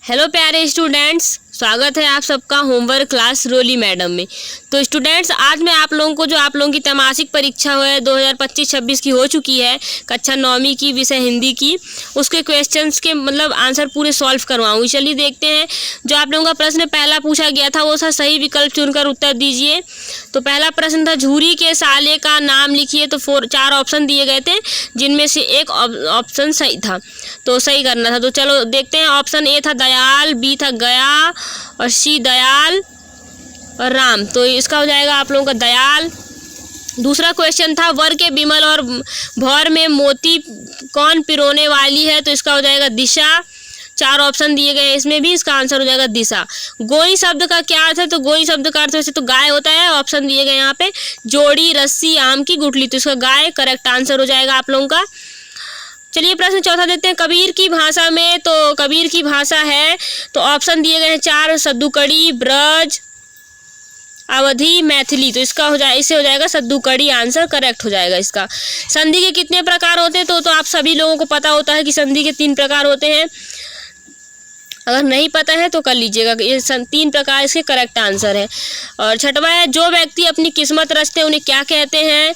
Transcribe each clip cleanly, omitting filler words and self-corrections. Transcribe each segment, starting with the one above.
Hello प्यारे students, स्वागत है आप सबका होमवर्क क्लास रोली मैडम में। तो स्टूडेंट्स, आज मैं आप लोगों को जो आप लोगों की त्रैमासिक परीक्षा है 2025-26 की हो चुकी है, कक्षा 9वीं की विषय हिंदी की, उसके क्वेश्चंस के मतलब आंसर पूरे सॉल्व करवाऊंगी। चलिए देखते हैं। जो आप लोगों का प्रश्न पहला पूछा गया था वो था सही विकल्प चुनकर उत्तर दीजिए। तो पहला प्रश्न था झूरी के साले का नाम लिखिए। तो 4 ऑप्शन दिए गए थे जिनमें से एक ऑप्शन सही था, तो सही करना था। तो चलो देखते हैं। ऑप्शन ए था दयाल, बी था गया और सी दयाल और राम। तो इसका हो जाएगा आप लोगों का दयाल। दूसरा क्वेश्चन था वर के बिमल और भौर में मोती कौन पिरोने वाली है। तो इसका हो जाएगा दिशा। 4 ऑप्शन दिए गए हैं इसमें भी, इसका आंसर हो जाएगा दिशा। गोई शब्द का क्या अर्थ है। तो गोई शब्द का अर्थ वैसे तो गाय होता है। ऑप्शन दिए गए यहाँ पे जोड़ी, रस्सी, आम की गुठली। तो इसका गाय करेक्ट आंसर हो जाएगा आप लोगों का। चलिए प्रश्न चौथा देखते हैं। कबीर की भाषा में, तो कबीर की भाषा है तो ऑप्शन दिए गए हैं 4 सद्दुकड़ी, ब्रज, अवधी, मैथिली। तो इसका हो जाए इससे हो जाएगा सद्दुकड़ी आंसर करेक्ट हो जाएगा इसका। संधि के कितने प्रकार होते हैं। तो आप सभी लोगों को पता होता है कि संधि के 3 प्रकार होते हैं। अगर नहीं पता है तो कर लीजिएगा, ये 3 प्रकार इसके करेक्ट आंसर है। और छठवा है जो व्यक्ति अपनी किस्मत रचते हैं उन्हें क्या कहते हैं।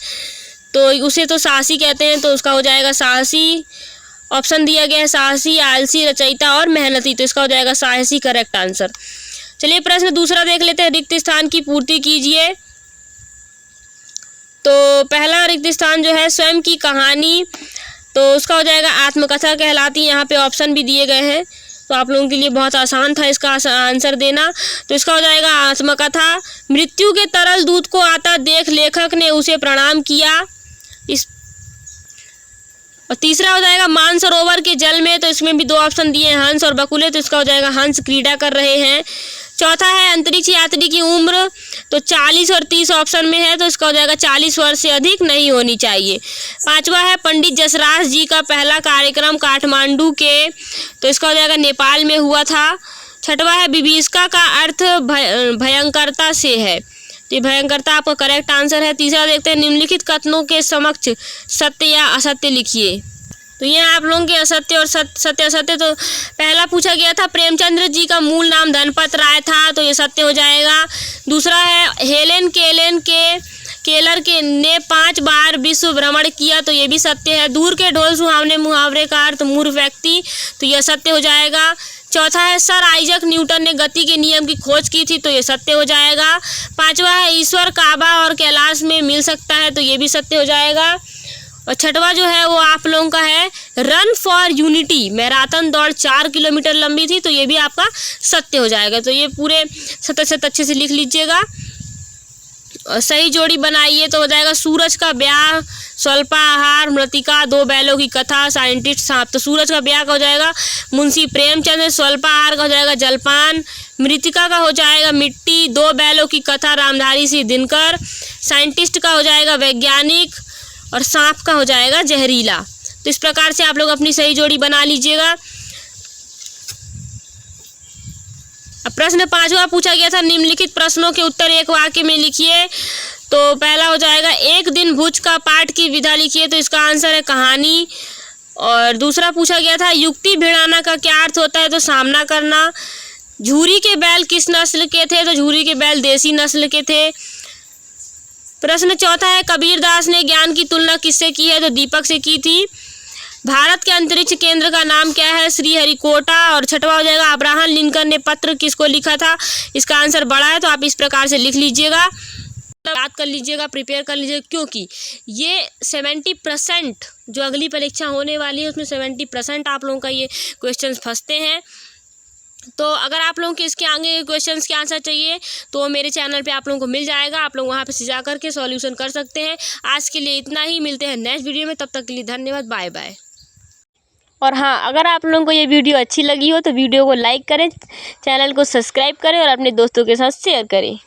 तो उसे तो साहसी कहते हैं। तो उसका हो जाएगा साहसी। ऑप्शन दिया गया है साहसी, आलसी, रचयिता और मेहनती। तो इसका हो जाएगा साहसी करेक्ट आंसर। चलिए प्रश्न दूसरा देख लेते हैं। रिक्त स्थान की पूर्ति कीजिए। तो पहला रिक्त स्थान जो है स्वयं की कहानी, तो उसका हो जाएगा आत्मकथा कहलाती है। यहाँ पे ऑप्शन भी दिए गए हैं तो आप लोगों के लिए बहुत आसान था इसका आंसर देना। तो इसका हो जाएगा आत्मकथा। मृत्यु के तरल दूत को आता देख लेखक ने उसे प्रणाम किया। और तीसरा हो जाएगा मानसरोवर के जल में। तो इसमें भी 2 ऑप्शन दिए हैं हंस और बकुले। तो इसका हो जाएगा हंस क्रीड़ा कर रहे हैं। चौथा है अंतरिक्ष यात्री की उम्र, तो 40 और 30 ऑप्शन में है। तो इसका हो जाएगा 40 वर्ष से अधिक नहीं होनी चाहिए। पांचवा है पंडित जसराज जी का पहला कार्यक्रम काठमांडू के, तो इसका हो जाएगा नेपाल में हुआ था। छठवा है विभीषिका का अर्थ भयंकरता से है। तो ये भयंकरता आपका करेक्ट आंसर है। तीसरा देखते हैं निम्नलिखित कथनों के समक्ष सत्य या असत्य लिखिए। तो ये आप लोगों के असत्य और सत्य असत्य। तो पहला पूछा गया था प्रेमचंद्र जी का मूल नाम धनपत राय था। तो ये सत्य हो जाएगा। दूसरा है हेलेन केलर के ने 5 बार विश्व भ्रमण किया। तो ये भी सत्य है। दूर के ढोल सुहावने मुहावरे का अर्थ मूर्ख व्यक्ति। तो यह सत्य हो जाएगा। चौथा है सर आइजक न्यूटन ने गति के नियम की खोज की थी। तो ये सत्य हो जाएगा। पांचवा है ईश्वर काबा और कैलाश में मिल सकता है। तो ये भी सत्य हो जाएगा। और छठवा जो है वो आप लोगों का है रन फॉर यूनिटी मैराथन दौड़ 4 किलोमीटर लंबी थी। तो ये भी आपका सत्य हो जाएगा। तो ये पूरे सत्य अच्छे से लिख लीजिएगा। और सही जोड़ी बनाइए। तो हो जाएगा सूरज का ब्याह, स्वल्पाहार, मृतिका, 2 बैलों की कथा, साइंटिस्ट सांप। तो सूरज का ब्याह का हो जाएगा मुंशी प्रेमचंद, स्वल्पाहार का हो जाएगा जलपान, मृतिका का हो जाएगा मिट्टी, 2 बैलों की कथा रामधारी सिंह दिनकर, साइंटिस्ट का हो जाएगा वैज्ञानिक और सांप का हो जाएगा जहरीला। तो इस प्रकार से आप लोग अपनी सही जोड़ी बना लीजिएगा। अब प्रश्न 5वां पूछा गया था निम्नलिखित प्रश्नों के उत्तर एक वाक्य में लिखिए। तो पहला हो जाएगा एक दिन भुज का पाठ की विधा लिखिए। तो इसका आंसर है कहानी। और दूसरा पूछा गया था युक्ति भिड़ाना का क्या अर्थ होता है। तो सामना करना। झूरी के बैल किस नस्ल के थे। तो झूरी के बैल देसी नस्ल के थे। प्रश्न चौथा है कबीरदास ने ज्ञान की तुलना किससे की है। तो दीपक से की थी। भारत के अंतरिक्ष केंद्र का नाम क्या है। श्रीहरिकोटा। और छठवा हो जाएगा अब्राहम लिंकन ने पत्र किसको लिखा था। इसका आंसर बड़ा है तो आप इस प्रकार से लिख लीजिएगा, याद कर लीजिएगा, प्रिपेयर कर लीजिएगा, क्योंकि ये 70% जो अगली परीक्षा होने वाली है उसमें 70% आप लोगों का ये क्वेश्चंस फंसते हैं। तो अगर आप लोगों के इसके आगे क्वेश्चंस के आंसर चाहिए तो मेरे चैनल पे आप लोगों को मिल जाएगा। आप लोग वहाँ पे जा करके सॉल्यूशन कर सकते हैं। आज के लिए इतना ही, मिलते हैं नेक्स्ट वीडियो में। तब तक के लिए धन्यवाद, बाय बाय। और हाँ, अगर आप लोगों को ये वीडियो अच्छी लगी हो तो वीडियो को लाइक करें, चैनल को सब्सक्राइब करें और अपने दोस्तों के साथ शेयर करें।